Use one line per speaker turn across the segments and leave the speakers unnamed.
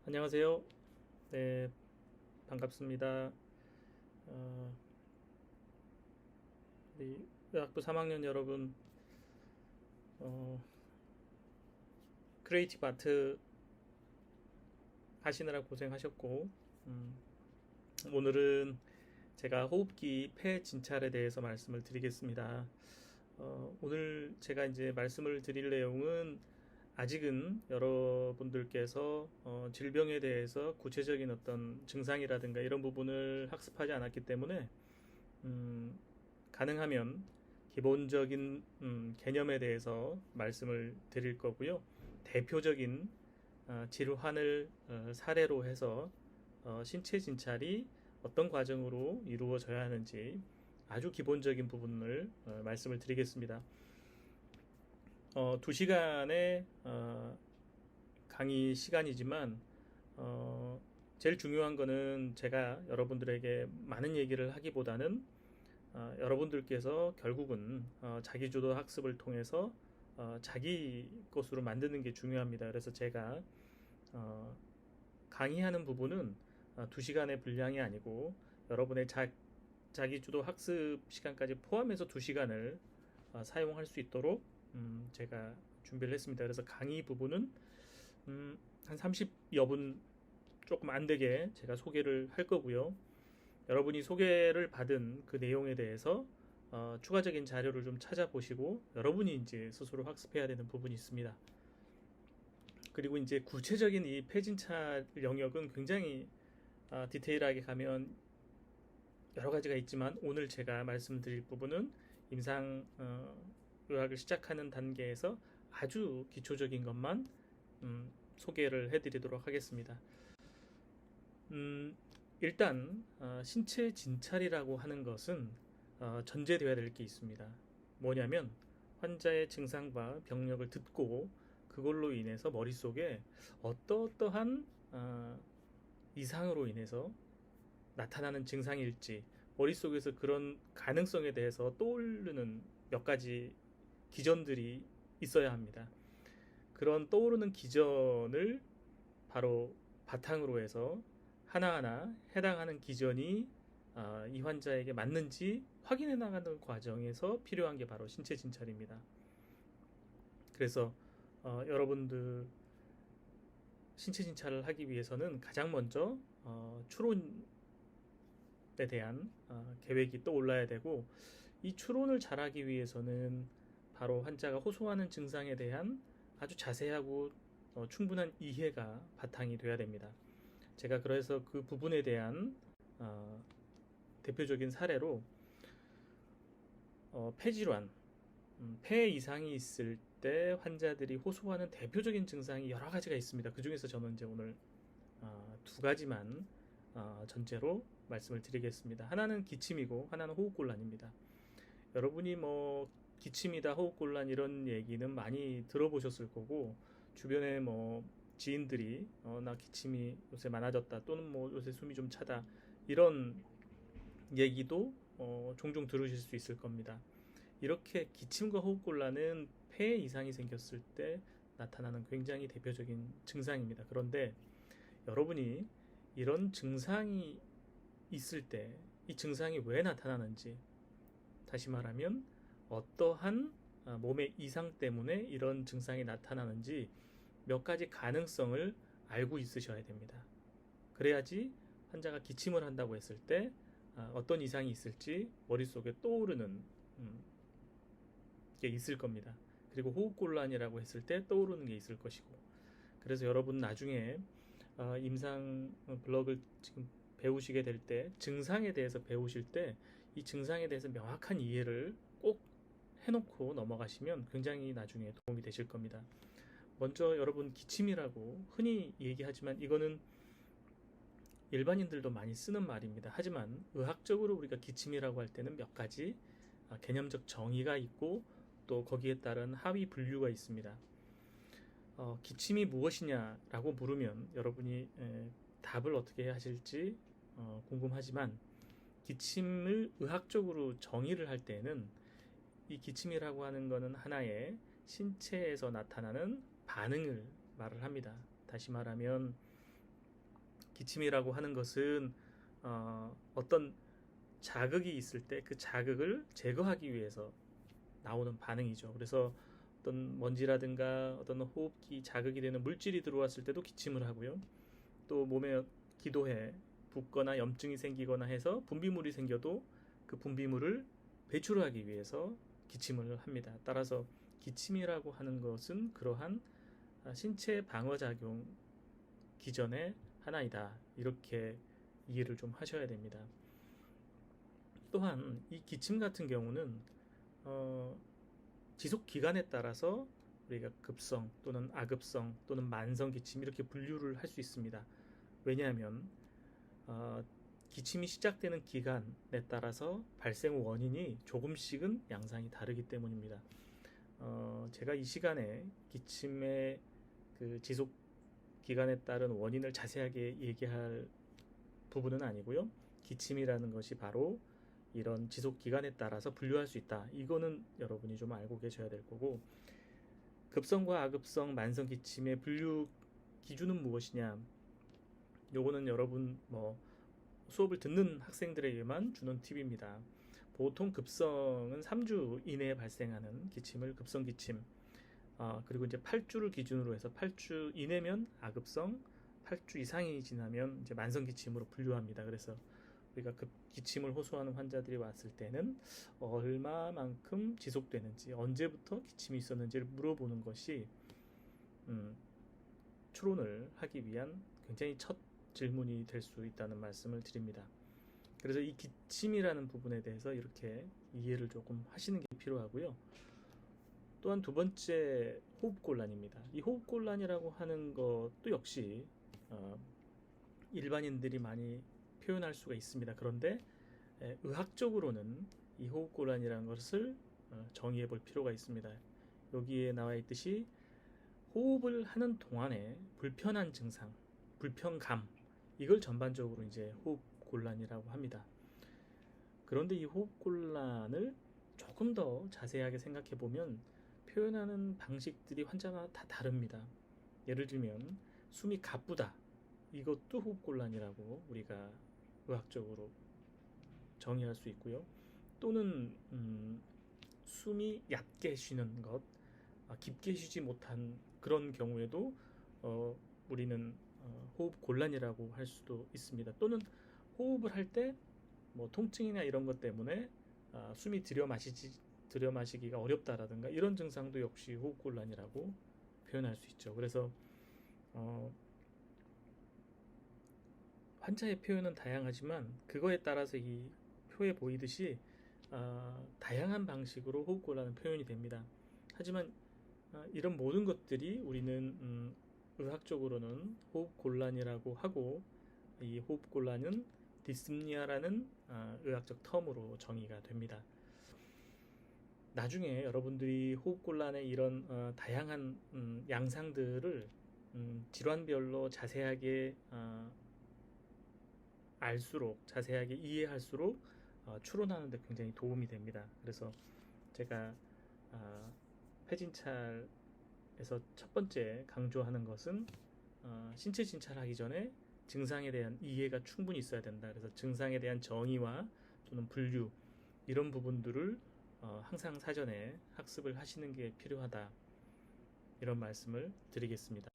안녕하세요. 네, 반갑습니다. 어, 우리 의학부 3학년 여러분, 어, 크리에이티브 아트 하시느라 고생하셨고, 음, 오늘은 제가 호흡기 폐 진찰에 대해서 말씀을 드리겠습니다. 오늘 제가 이제 말씀을 드릴 내용은 아직은 여러분들께서 질병에 대해서 구체적인 어떤 증상이라든가 이런 부분을 학습하지 않았기 때문에 음, 가능하면 기본적인 개념에 대해서 말씀을 드릴 거고요. 대표적인 질환을 사례로 해서 신체 진찰이 어떤 과정으로 이루어져야 하는지 아주 기본적인 부분을 말씀을 드리겠습니다. 2시간의 강의 시간이지만 제일 중요한 거는 제가 여러분들에게 많은 얘기를 하기보다는 여러분들께서 결국은 자기주도 학습을 통해서 자기 것으로 만드는 게 중요합니다. 그래서 제가 어, 강의하는 부분은 2시간의 분량이 아니고 여러분의 자기주도 학습 시간까지 포함해서 2시간을 사용할 수 있도록 제가 준비를 했습니다. 그래서 강의 부분은 한 30여 분 조금 안 되게 제가 소개를 할 거고요. 여러분이 소개를 받은 그 내용에 대해서 추가적인 자료를 좀 찾아보시고 여러분이 이제 스스로 학습해야 되는 부분이 있습니다. 그리고 이제 구체적인 이 폐진차 영역은 굉장히 디테일하게 가면 여러 가지가 있지만 오늘 제가 말씀드릴 부분은 임상 의학을 시작하는 단계에서 아주 기초적인 것만 소개를 해드리도록 하겠습니다. 음, 일단 신체 진찰이라고 하는 것은 전제되어야 될 게 있습니다. 뭐냐면 환자의 증상과 병력을 듣고 그걸로 인해서 머릿속에 어떠한 이상으로 인해서 나타나는 증상일지 머릿속에서 그런 가능성에 대해서 떠오르는 몇 가지 기전들이 있어야 합니다. 그런 떠오르는 기전을 바로 바탕으로 해서 하나하나 해당하는 기전이 이 환자에게 맞는지 확인해 나가는 과정에서 필요한 게 바로 신체 진찰입니다. 그래서 여러분들 신체 진찰을 하기 위해서는 가장 먼저 추론에 대한 계획이 떠올라야 되고 이 추론을 잘하기 위해서는 바로 환자가 호소하는 증상에 대한 아주 자세하고 충분한 이해가 바탕이 돼야 됩니다. 제가 그래서 그 부분에 대한 대표적인 사례로 폐질환, 폐 이상이 있을 때 환자들이 호소하는 대표적인 증상이 여러 가지가 있습니다. 그 중에서 저는 이제 오늘 두 가지만 전제로 말씀을 드리겠습니다. 하나는 기침이고 하나는 호흡곤란입니다. 여러분이 뭐 기침이다, 호흡곤란 이런 얘기는 많이 들어보셨을 거고 주변에 뭐 지인들이 나 기침이 요새 많아졌다 또는 뭐 요새 숨이 좀 차다 이런 얘기도 종종 들으실 수 있을 겁니다. 이렇게 기침과 호흡곤란은 폐 이상이 생겼을 때 나타나는 굉장히 대표적인 증상입니다. 그런데 여러분이 이런 증상이 있을 때 이 증상이 왜 나타나는지, 다시 말하면 어떠한 몸의 이상 때문에 이런 증상이 나타나는지 몇 가지 가능성을 알고 있으셔야 됩니다. 그래야지 환자가 기침을 한다고 했을 때 어떤 이상이 있을지 머릿속에 떠오르는 게 있을 겁니다. 그리고 호흡곤란이라고 했을 때 떠오르는 게 있을 것이고, 그래서 여러분 나중에 임상 블럭을 지금 배우시게 될 때 증상에 대해서 배우실 때 이 증상에 대해서 명확한 이해를 꼭 해놓고 넘어가시면 굉장히 나중에 도움이 되실 겁니다. 먼저 여러분 기침이라고 흔히 얘기하지만 이거는 일반인들도 많이 쓰는 말입니다. 하지만 의학적으로 우리가 기침이라고 할 때는 몇 가지 개념적 정의가 있고 또 거기에 따른 하위 분류가 있습니다. 기침이 무엇이냐라고 물으면 여러분이 답을 어떻게 하실지 궁금하지만 기침을 의학적으로 정의를 할 때는 이 기침이라고 하는 것은 하나의 신체에서 나타나는 반응을 말을 합니다. 다시 말하면 기침이라고 하는 것은 어떤 자극이 있을 때 그 자극을 제거하기 위해서 나오는 반응이죠. 그래서 어떤 먼지라든가 어떤 호흡기 자극이 되는 물질이 들어왔을 때도 기침을 하고요. 또 몸에 기도해 붓거나 염증이 생기거나 해서 분비물이 생겨도 그 분비물을 배출하기 위해서 기침을 합니다. 따라서 기침이라고 하는 것은 그러한 신체 방어작용 기전의 하나이다. 이렇게 이해를 좀 하셔야 됩니다. 또한 이 기침 같은 경우는 지속 기간에 따라서 우리가 급성 또는 아급성 또는 만성 기침 이렇게 분류를 할 수 있습니다. 왜냐하면 기침이 시작되는 기간에 따라서 발생 원인이 조금씩은 양상이 다르기 때문입니다. 제가 이 시간에 기침의 그 지속 기간에 따른 원인을 자세하게 얘기할 부분은 아니고요. 기침이라는 것이 바로 이런 지속 기간에 따라서 분류할 수 있다. 이거는 여러분이 좀 알고 계셔야 될 거고, 급성과 아급성 만성 기침의 분류 기준은 무엇이냐? 요거는 여러분 수업을 듣는 학생들에게만 주는 팁입니다. 보통 급성은 3주 이내에 발생하는 기침을 급성 기침, 그리고 이제 8주를 기준으로 해서 8주 이내면 아급성, 8주 이상이 지나면 이제 만성 기침으로 분류합니다. 그래서 우리가 기침을 호소하는 환자들이 왔을 때는 얼마만큼 지속되는지, 언제부터 기침이 있었는지를 물어보는 것이 추론을 하기 위한 굉장히 첫 질문이 될 수 있다는 말씀을 드립니다. 그래서 이 기침이라는 부분에 대해서 이렇게 이해를 조금 하시는 게 필요하고요. 또한 두 번째, 호흡곤란입니다. 이 호흡곤란이라고 하는 것도 역시 일반인들이 많이 표현할 수가 있습니다. 그런데 의학적으로는 이 호흡곤란이라는 것을 정의해 볼 필요가 있습니다. 여기에 나와 있듯이 호흡을 하는 동안에 불편한 증상, 불편감, 이걸 전반적으로 이제 호흡곤란이라고 합니다. 그런데 이 호흡곤란을 조금 더 자세하게 생각해 보면 표현하는 방식들이 환자마다 다 다릅니다. 예를 들면 숨이 가쁘다, 이것도 호흡곤란이라고 우리가 의학적으로 정의할 수 있고요. 또는 숨이 얕게 쉬는 것, 깊게 쉬지 못한 그런 경우에도 우리는 호흡곤란이라고 할 수도 있습니다. 또는 호흡을 할 때 통증이나 이런 것 때문에 숨이 들여마시기가 어렵다라든가 이런 증상도 역시 호흡곤란이라고 표현할 수 있죠. 그래서 환자의 표현은 다양하지만 그거에 따라서 이 표에 보이듯이 다양한 방식으로 호흡곤란은 표현이 됩니다. 하지만 이런 모든 것들이 우리는 의학적으로는 호흡곤란이라고 하고, 이 호흡곤란은 디스프니아라는 의학적 텀으로 정의가 됩니다. 나중에 여러분들이 호흡곤란의 이런 다양한 양상들을 질환별로 자세하게 알수록, 자세하게 이해할수록 추론하는 데 굉장히 도움이 됩니다. 그래서 제가 폐진찰에서 첫 번째 강조하는 것은 신체 진찰하기 전에 증상에 대한 이해가 충분히 있어야 된다. 그래서 증상에 대한 정의와 또는 분류, 이런 부분들을 항상 사전에 학습을 하시는 게 필요하다, 이런 말씀을 드리겠습니다.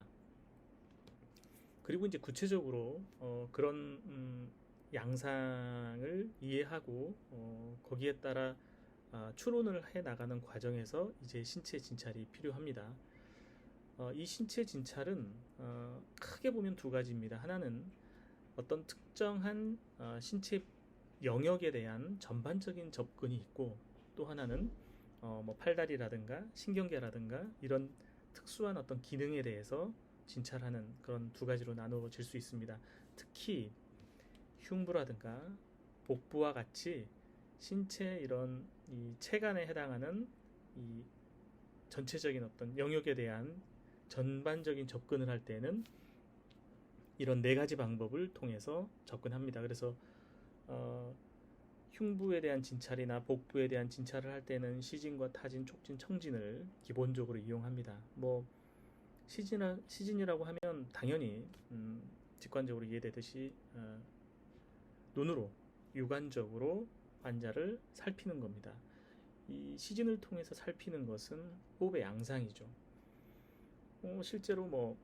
그리고 이제 구체적으로 그런 양상을 이해하고 거기에 따라 추론을 해 나가는 과정에서 이제 신체 진찰이 필요합니다. 이 신체 진찰은 크게 보면 두 가지입니다. 하나는 어떤 특정한 신체 영역에 대한 전반적인 접근이 있고, 또 하나는 팔다리라든가 신경계라든가 이런 특수한 어떤 기능에 대해서 진찰하는 그런 두 가지로 나누어질 수 있습니다. 특히 흉부라든가 복부와 같이 신체 이런 이 체관에 해당하는 이 전체적인 어떤 영역에 대한 전반적인 접근을 할 때는 이런 네 가지 방법을 통해서 접근합니다. 그래서 흉부에 대한 진찰이나 복부에 대한 진찰을 할 때는 시진과 타진, 촉진, 청진을 기본적으로 이용합니다. 시진이라고 하면 당연히 직관적으로 이해되듯이 눈으로 육안적으로 환자를 살피는 겁니다. 이 시진을 통해서 살피는 것은 호흡의 양상이죠. 실제로 뭐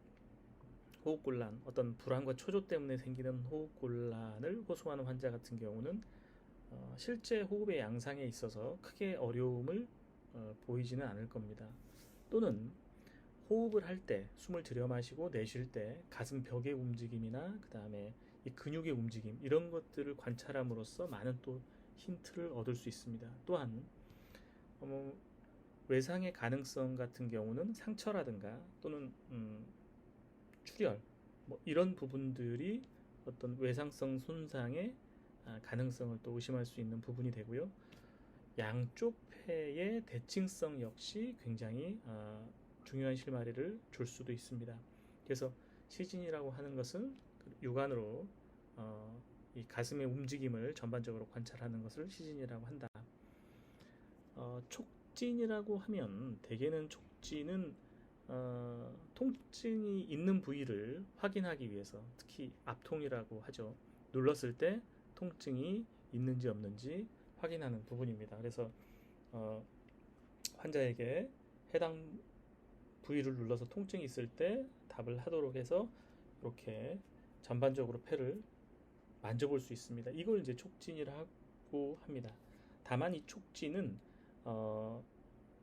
호흡곤란, 어떤 불안과 초조 때문에 생기는 호흡곤란을 호소하는 환자 같은 경우는 실제 호흡의 양상에 있어서 크게 어려움을 보이지는 않을 겁니다. 또는 호흡을 할 때, 숨을 들여 마시고 내쉴 때 가슴 벽의 움직임이나 그 다음에 이 근육의 움직임, 이런 것들을 관찰함으로써 많은 또 힌트를 얻을 수 있습니다. 또한 외상의 가능성 같은 경우는 상처라든가 또는 출혈, 뭐 이런 부분들이 어떤 외상성 손상의 가능성을 또 의심할 수 있는 부분이 되고요. 양쪽 폐의 대칭성 역시 굉장히 중요한 실마리를 줄 수도 있습니다. 그래서 시진이라고 하는 것은 육안으로 이 가슴의 움직임을 전반적으로 관찰하는 것을 시진이라고 한다. 촉진이라고 하면 대개는 촉진은 통증이 있는 부위를 확인하기 위해서, 특히 압통이라고 하죠. 눌렀을 때 통증이 있는지 없는지 확인하는 부분입니다. 그래서 환자에게 해당 부위를 눌러서 통증이 있을 때 답을 하도록 해서 이렇게 전반적으로 폐를 만져볼 수 있습니다. 이걸 이제 촉진이라고 합니다. 다만 이 촉진은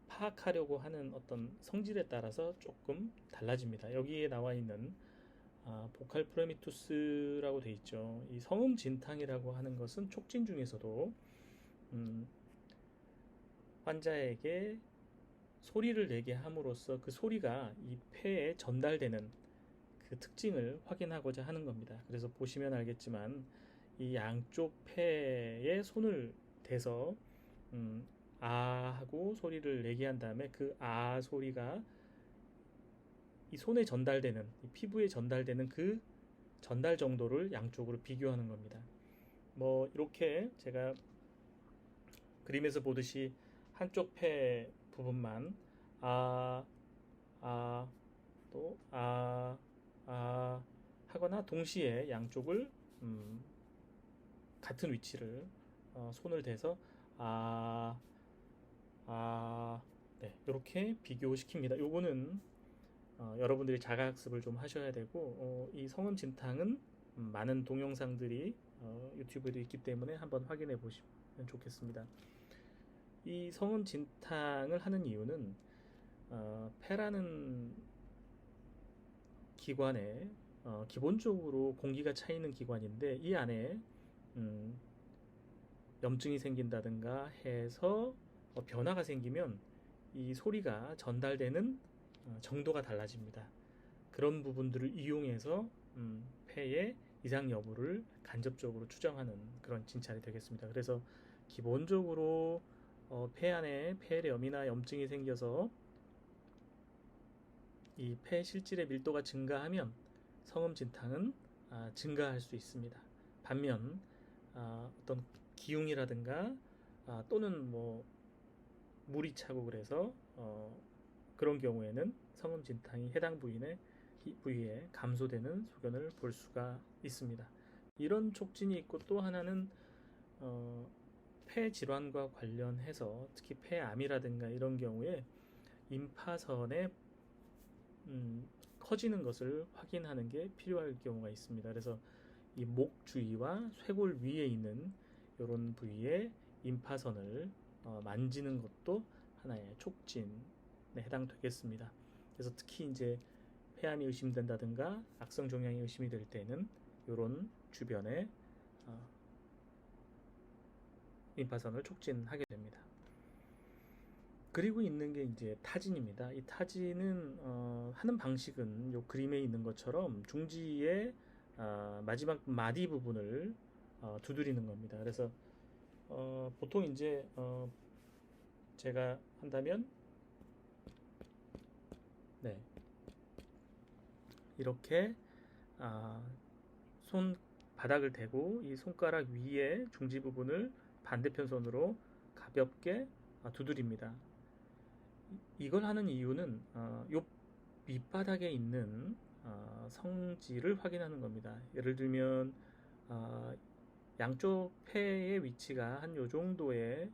파악하려고 하는 어떤 성질에 따라서 조금 달라집니다. 여기에 나와 있는 보칼 프레미투스라고 돼 있죠. 이 성음 진탕이라고 하는 것은 촉진 중에서도 환자에게 소리를 내게 함으로써 그 소리가 이 폐에 전달되는 그 특징을 확인하고자 하는 겁니다. 그래서 보시면 알겠지만 이 양쪽 폐에 손을 대서 아 하고 소리를 내게 한 다음에 그 아 소리가 이 손에 전달되는, 이 피부에 전달되는 그 전달 정도를 양쪽으로 비교하는 겁니다. 뭐 이렇게 제가 그림에서 보듯이 한쪽 폐 부분만 또 하거나 동시에 양쪽을 같은 위치를 손을 대서 네, 이렇게 비교시킵니다. 요거는 여러분들이 자가학습을 좀 하셔야 되고 이 성음 진탕은 많은 동영상들이 유튜브에도 있기 때문에 한번 확인해 보시면 좋겠습니다. 이 성음 진탕을 하는 이유는 폐라는 기관에 기본적으로 공기가 차 있는 기관인데 이 안에 염증이 생긴다든가 해서 변화가 생기면 이 소리가 전달되는 정도가 달라집니다. 그런 부분들을 이용해서 폐의 이상 여부를 간접적으로 추정하는 그런 진찰이 되겠습니다. 그래서 기본적으로 폐 안에 폐렴이나 염증이 생겨서 이 폐 실질의 밀도가 증가하면 성음 진탕은 증가할 수 있습니다. 반면 어떤 기흉이라든가 또는 뭐 물이 차고 그래서 그런 경우에는 성음 진탕이 해당 부위에 감소되는 소견을 볼 수가 있습니다. 이런 촉진이 있고 또 하나는 폐 질환과 관련해서 특히 폐암이라든가 이런 경우에 임파선에 커지는 것을 확인하는 게 필요할 경우가 있습니다. 그래서 이 목 주위와 쇄골 위에 있는 이런 부위에 임파선을 만지는 것도 하나의 촉진에 해당되겠습니다. 그래서 특히 이제 폐암이 의심된다든가 악성 종양이 의심이 될 때는 이런 주변에 임파선을 촉진하게 됩니다. 그리고 있는 게 이제 타진입니다. 이 타진은 하는 방식은 요 그림에 있는 것처럼 중지의 마지막 마디 부분을 두드리는 겁니다. 그래서 보통 이제 제가 한다면 네, 이렇게 손 바닥을 대고 이 손가락 위에 중지 부분을 반대편 손으로 가볍게 두드립니다. 이걸 하는 이유는 요 밑바닥에 있는 성질을 확인하는 겁니다. 예를 들면 양쪽 폐의 위치가 한 요 정도의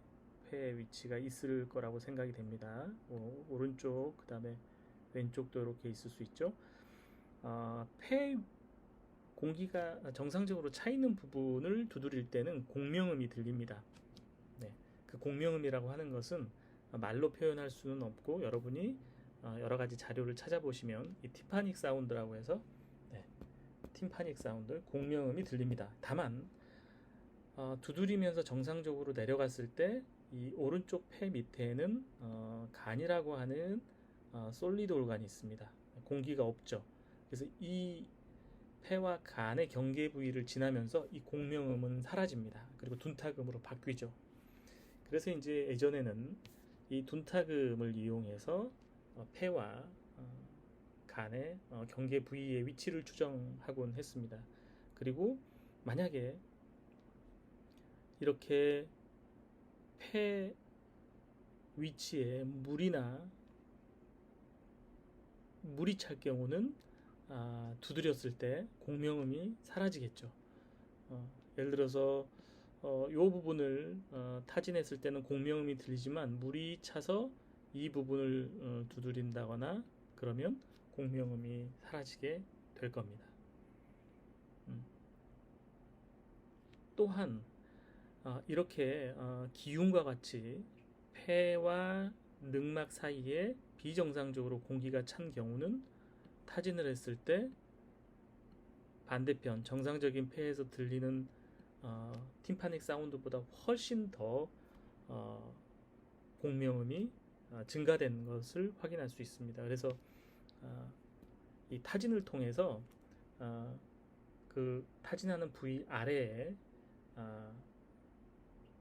폐의 위치가 있을 거라고 생각이 됩니다. 오른쪽, 그 다음에 왼쪽도 이렇게 있을 수 있죠. 폐 공기가 정상적으로 차 있는 부분을 두드릴 때는 공명음이 들립니다. 네, 그 공명음이라고 하는 것은 말로 표현할 수는 없고, 여러분이 여러 가지 자료를 찾아보시면 이 티파닉 사운드라고 해서 팀파닉 사운드, 공명음이 들립니다. 다만 두드리면서 정상적으로 내려갔을 때 이 오른쪽 폐 밑에는 간이라고 하는 솔리드 올간이 있습니다. 공기가 없죠. 그래서 이 폐와 간의 경계 부위를 지나면서 이 공명음은 사라집니다. 그리고 둔탁음으로 바뀌죠. 그래서 이제 예전에는 이 둔탁음을 이용해서 폐와 간의 경계 부위의 위치를 추정하곤 했습니다. 그리고 만약에 이렇게 폐 위치에 물이 찰 경우는 두드렸을 때 공명음이 사라지겠죠. 예를 들어서 이 부분을 타진했을 때는 공명음이 들리지만 물이 차서 이 부분을 두드린다거나 그러면 공명음이 사라지게 될 겁니다. 또한 이렇게 기흉과 같이 폐와 늑막 사이에 비정상적으로 공기가 찬 경우는 타진을 했을 때 반대편 정상적인 폐에서 들리는 팀파닉 사운드보다 훨씬 더 공명음이 증가된 것을 확인할 수 있습니다. 그래서 이 타진을 통해서 그 타진하는 부위 아래에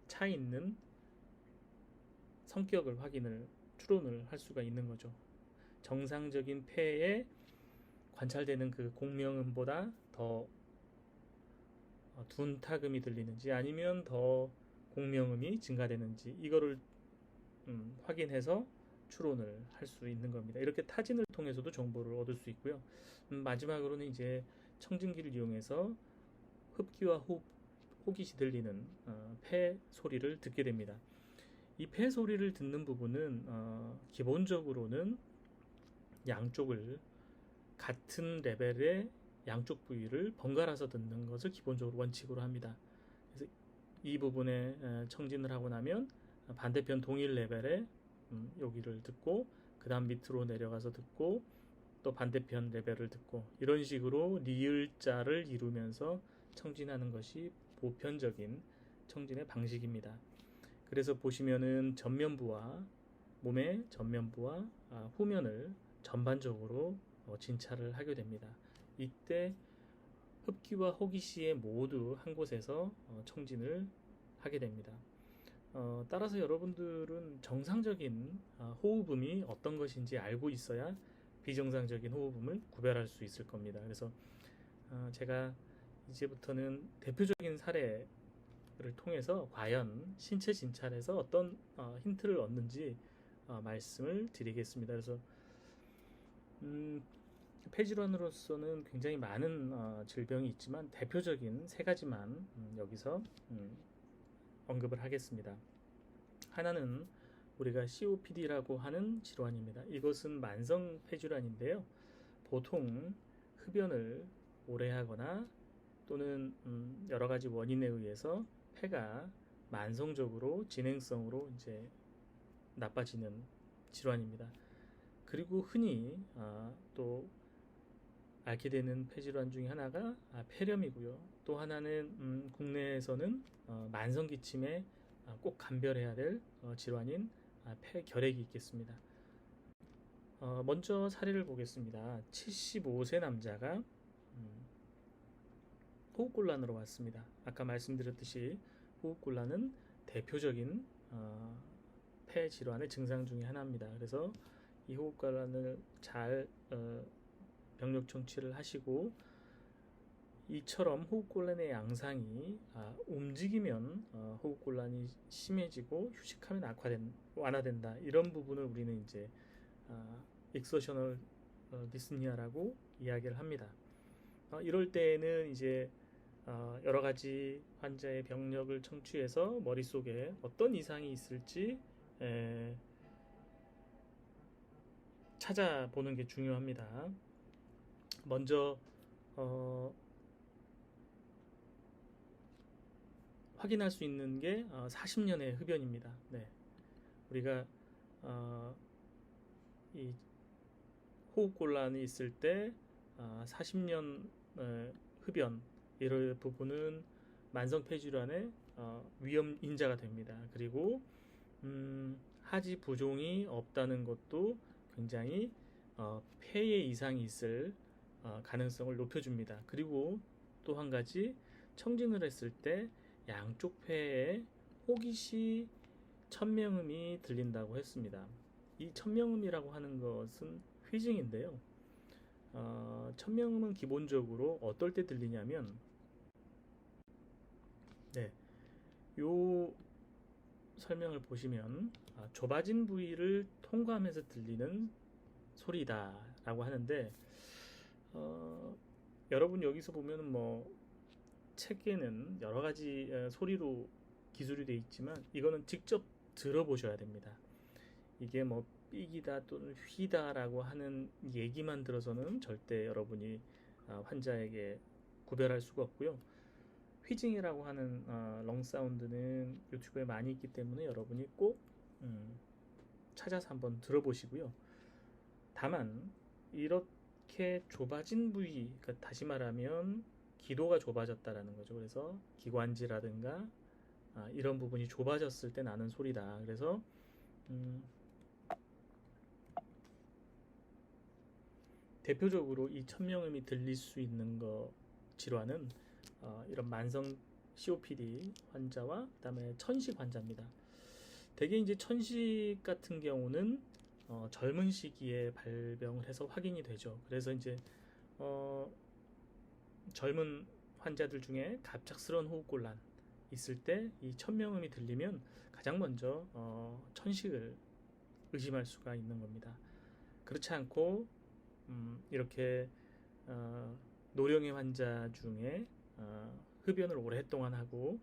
차 있는 성격을 추론을 할 수가 있는 거죠. 정상적인 폐에 관찰되는 그 공명음보다 더 둔탁음이 들리는지 아니면 더 공명음이 증가되는지 이거를 확인해서 추론을 할 수 있는 겁니다. 이렇게 타진을 통해서도 정보를 얻을 수 있고요. 마지막으로는 이제 청진기를 이용해서 흡기와 호깃이 들리는 폐 소리를 듣게 됩니다. 이 폐 소리를 듣는 부분은 기본적으로는 양쪽을 같은 레벨의 양쪽 부위를 번갈아서 듣는 것을 기본적으로 원칙으로 합니다. 그래서 이 부분에 청진을 하고 나면 반대편 동일 레벨의 여기를 듣고 그 다음 밑으로 내려가서 듣고 또 반대편 레벨을 듣고 이런 식으로 리을자를 이루면서 청진하는 것이 보편적인 청진의 방식입니다. 그래서 보시면은 몸의 전면부와 후면을 전반적으로 진찰을 하게 됩니다. 이때 흡기와 호기시에 모두 한 곳에서 청진을 하게 됩니다. 따라서 여러분들은 정상적인 호흡음이 어떤 것인지 알고 있어야 비정상적인 호흡음을 구별할 수 있을 겁니다. 그래서 제가 이제부터는 대표적인 사례를 통해서 과연 신체 진찰에서 어떤 힌트를 얻는지 말씀을 드리겠습니다. 그래서 폐질환으로서는 굉장히 많은 질병이 있지만 대표적인 세 가지만 여기서 언급을 하겠습니다. 하나는 우리가 COPD라고 하는 질환입니다. 이것은 만성 폐질환인데요. 보통 흡연을 오래 하거나 또는 여러 가지 원인에 의해서 폐가 만성적으로 진행성으로 이제 나빠지는 질환입니다. 그리고 흔히 또 앓게 되는 폐질환 중에 하나가 폐렴이고요. 또 하나는 국내에서는 만성기침에 꼭 감별해야 될 질환인 폐결핵이 있겠습니다. 먼저 사례를 보겠습니다. 75세 남자가 호흡곤란으로 왔습니다. 아까 말씀드렸듯이 호흡곤란은 대표적인 폐질환의 증상 중에 하나입니다. 그래서 이 호흡곤란을 잘 병력 정치를 하시고 이처럼 호흡곤란의 양상이 움직이면 호흡곤란이 심해지고 휴식하면 완화된다. 이런 부분을 우리는 이제 익서셔널 디스니아라고 이야기를 합니다. 이럴 때에는 이제 여러 가지 환자의 병력을 청취해서 머릿속에 어떤 이상이 있을지 찾아보는 게 중요합니다. 먼저 확인할 수 있는 게 40년의 흡연입니다. 네. 우리가 이 호흡곤란이 있을 때 40년 흡연 이런 부분은 만성폐질환의 위험 인자가 됩니다. 그리고 하지 부종이 없다는 것도 굉장히 폐에 이상이 있을 가능성을 높여줍니다. 그리고 또 한 가지 청진을 했을 때 양쪽 폐에 호기시 천명음이 들린다고 했습니다. 이 천명음이라고 하는 것은 휘징인데요. 천명음은 기본적으로 어떨 때 들리냐면 네, 요 설명을 보시면 좁아진 부위를 통과하면서 들리는 소리다 라고 하는데 여러분 여기서 보면 뭐 책에는 여러 가지 소리로 기술이 되어 있지만 이거는 직접 들어보셔야 됩니다. 이게 뭐 삑이다 또는 휘다 라고 하는 얘기만 들어서는 절대 여러분이 환자에게 구별할 수가 없고요. 휘징이라고 하는 렁 사운드는 유튜브에 많이 있기 때문에 여러분이 꼭 찾아서 한번 들어보시고요. 다만 이렇게 좁아진 부위, 그러니까 다시 말하면 기도가 좁아졌다라는 거죠. 그래서 기관지라든가 이런 부분이 좁아졌을 때 나는 소리다. 그래서 대표적으로 이 천명음이 들릴 수 있는 질환은 이런 만성 COPD 환자와 그다음에 천식 환자입니다. 대개 이제 천식 같은 경우는 젊은 시기에 발병을 해서 확인이 되죠. 그래서 이제 젊은 환자들 중에 갑작스러운 호흡곤란 있을 때 이 천명음이 들리면 가장 먼저 천식을 의심할 수가 있는 겁니다. 그렇지 않고 이렇게 노령의 환자 중에 흡연을 오랫동안 하고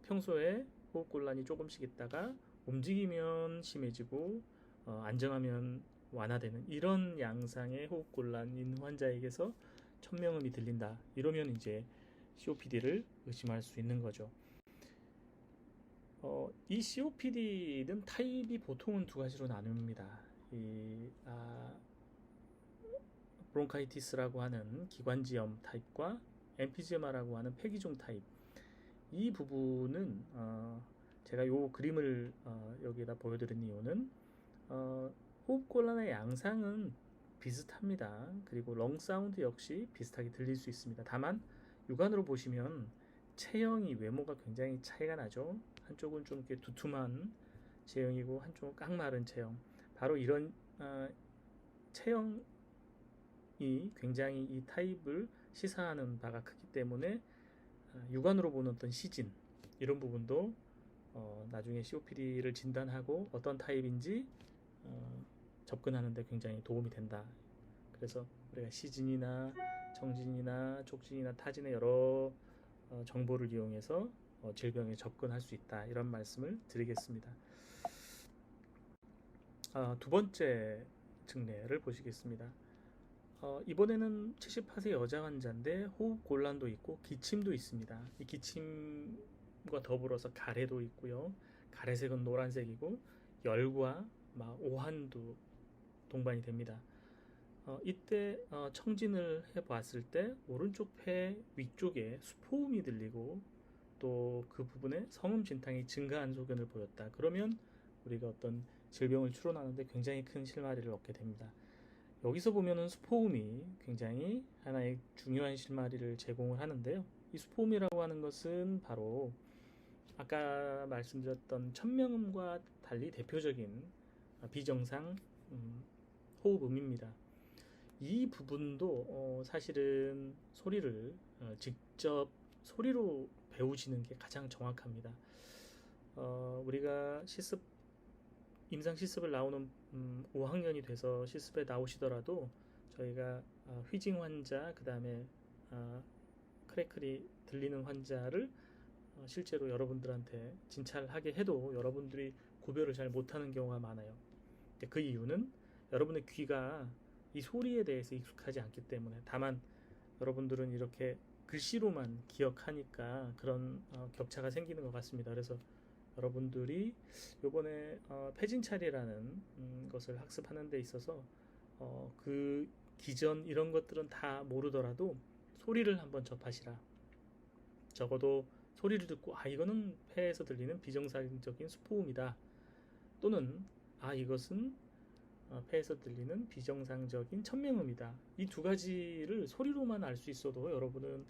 평소에 호흡곤란이 조금씩 있다가 움직이면 심해지고 안정하면 완화되는 이런 양상의 호흡곤란인 환자에게서 천명음이 들린다. 이러면 이제 COPD를 의심할 수 있는 거죠. 이 COPD는 타입이 보통은 두 가지로 나눕니다. 브론카이티스라고 하는 기관지염 타입과 엠피제마라고 하는 폐기종 타입. 이 부분은 제가 이 그림을 여기다 보여드린 이유는 호흡곤란의 양상은 비슷합니다. 그리고 렁 사운드 역시 비슷하게 들릴 수 있습니다. 다만 육안으로 보시면 체형이 외모가 굉장히 차이가 나죠. 한쪽은 좀 이렇게 두툼한 체형이고 한쪽은 깡마른 체형. 바로 이런 체형이 굉장히 이 타입을 시사하는 바가 크기 때문에 육안으로 보는 어떤 시진 이런 부분도 나중에 COPD를 진단하고 어떤 타입인지 접근하는 데 굉장히 도움이 된다. 그래서 우리가 시진이나 정진이나 촉진이나 타진의 여러 정보를 이용해서 질병에 접근할 수 있다. 이런 말씀을 드리겠습니다. 두 번째 증례를 보시겠습니다. 이번에는 78세 여자 환자인데 호흡 곤란도 있고 기침도 있습니다. 이 기침과 더불어서 가래도 있고요. 가래색은 노란색이고 열과 오한도 동반이 됩니다. 이때 청진을 해봤을 때 오른쪽 폐 위쪽에 수포음이 들리고 또 그 부분에 성음 진탕이 증가한 소견을 보였다. 그러면 우리가 어떤 질병을 추론하는데 굉장히 큰 실마리를 얻게 됩니다. 여기서 보면은 수포음이 굉장히 하나의 중요한 실마리를 제공을 하는데요. 이 수포음이라고 하는 것은 바로 아까 말씀드렸던 천명음과 달리 대표적인 비정상 호흡음입니다. 이 부분도 사실은 소리를 직접 소리로 배우시는 게 가장 정확합니다. 우리가 임상 실습을 나오는 5학년이 돼서 실습에 나오시더라도 저희가 휘징 환자, 그 다음에 크래클이 들리는 환자를 실제로 여러분들한테 진찰하게 해도 여러분들이 구별을 잘 못하는 경우가 많아요. 그 이유는 여러분의 귀가 이 소리에 대해서 익숙하지 않기 때문에, 다만 여러분들은 이렇게 글씨로만 기억하니까 그런 격차가 생기는 것 같습니다. 그래서 여러분들이 요번에 폐진찰이라는 것을 학습하는 데 있어서 그 기전 이런 것들은 다 모르더라도 소리를 한번 접하시라. 적어도 소리를 듣고 이거는 폐에서 들리는 비정상적인 수포음이다, 또는 이것은 폐에서 들리는 비정상적인 천명음이다. 이 두 가지를 소리로만 알 수 있어도 여러분은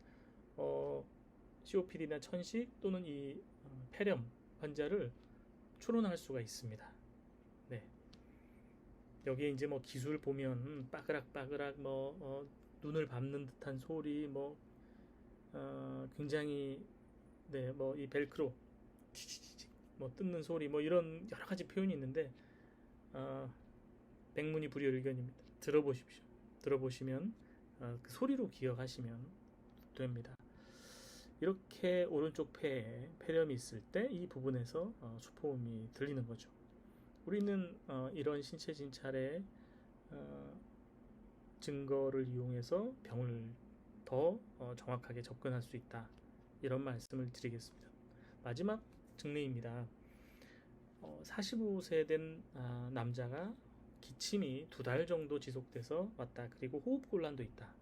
COPD나 천식 또는 이 폐렴 환자를 추론할 수가 있습니다. 네. 여기에 이제 뭐 기술 보면 빠그락빠그락 눈을 밟는 듯한 소리, 굉장히 뭐 이 벨크로 치치치치 뜯는 소리 이런 여러 가지 표현이 있는데 백문이 불여일견입니다. 들어보십시오. 들어보시면 그 소리로 기억하시면 됩니다. 이렇게 오른쪽 폐에 폐렴이 있을 때 이 부분에서 수포음이 들리는 거죠. 우리는 이런 신체 진찰의 증거를 이용해서 병을 더 정확하게 접근할 수 있다, 이런 말씀을 드리겠습니다. 마지막 증례입니다. 45세 된 남자가 기침이 2달 정도 지속돼서 왔다. 그리고 호흡곤란도 있다.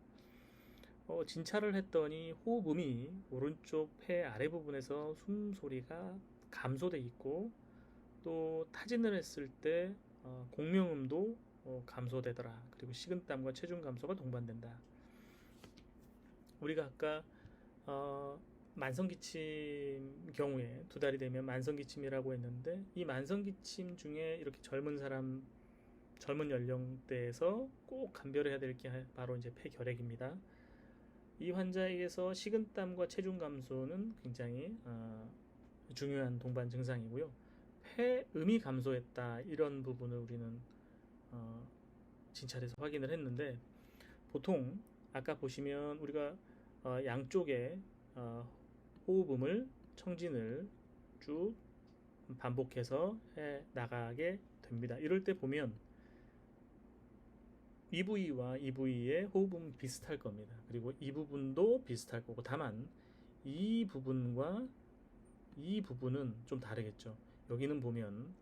진찰을 했더니 호흡음이 오른쪽 폐 아래 부분에서 숨소리가 감소돼 있고, 또 타진을 했을 때 공명음도 감소되더라. 그리고 식은땀과 체중 감소가 동반된다. 우리가 아까 만성기침 경우에 2달이 되면 만성기침이라고 했는데, 이 만성기침 중에 이렇게 젊은 연령대에서 꼭 감별해야 될 게 바로 이제 폐결핵입니다. 이 환자에게서 식은땀과 체중 감소는 굉장히 중요한 동반 증상이고요. 폐음이 감소했다, 이런 부분을 우리는 진찰해서 확인을 했는데, 보통 아까 보시면 우리가 양쪽에 호흡음을, 청진을 쭉 반복해서 해 나가게 됩니다. 이럴 때 보면 이 부위와 이 부위의 호흡음이 비슷할 겁니다. 그리고 이 부분도 비슷할 거고, 다만 이 부분과 이 부분은 좀 다르겠죠. 여기는 보면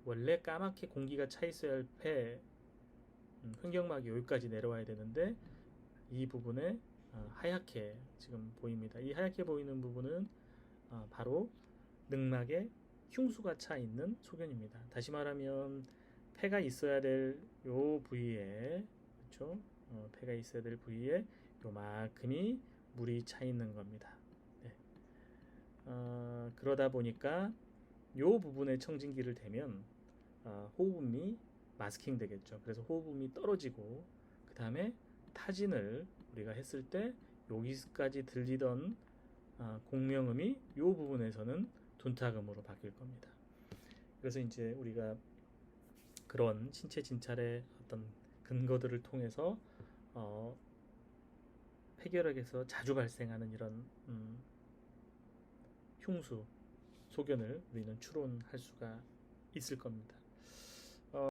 원래 까맣게 공기가 차 있어야 할 폐 횡격막이 여기까지 내려와야 되는데, 이 부분에 하얗게 지금 보입니다. 이 하얗게 보이는 부분은 바로 늑막에 흉수가 차 있는 소견입니다. 다시 말하면 폐가 있어야 될 요 부위에, 그렇죠? 폐가 있어야 될 부위에 요만큼이 물이 차 있는 겁니다. 네. 그러다 보니까 요 부분에 청진기를 대면 호흡음이 마스킹 되겠죠. 그래서 호흡음이 떨어지고, 그 다음에 타진을 우리가 했을 때 여기까지 들리던 공명음이 요 부분에서는 둔탁음으로 바뀔 겁니다. 그래서 이제 우리가 그런 신체 진찰의 어떤 근거들을 통해서 폐결핵에서 자주 발생하는 이런 흉수, 소견을 우리는 추론할 수가 있을 겁니다.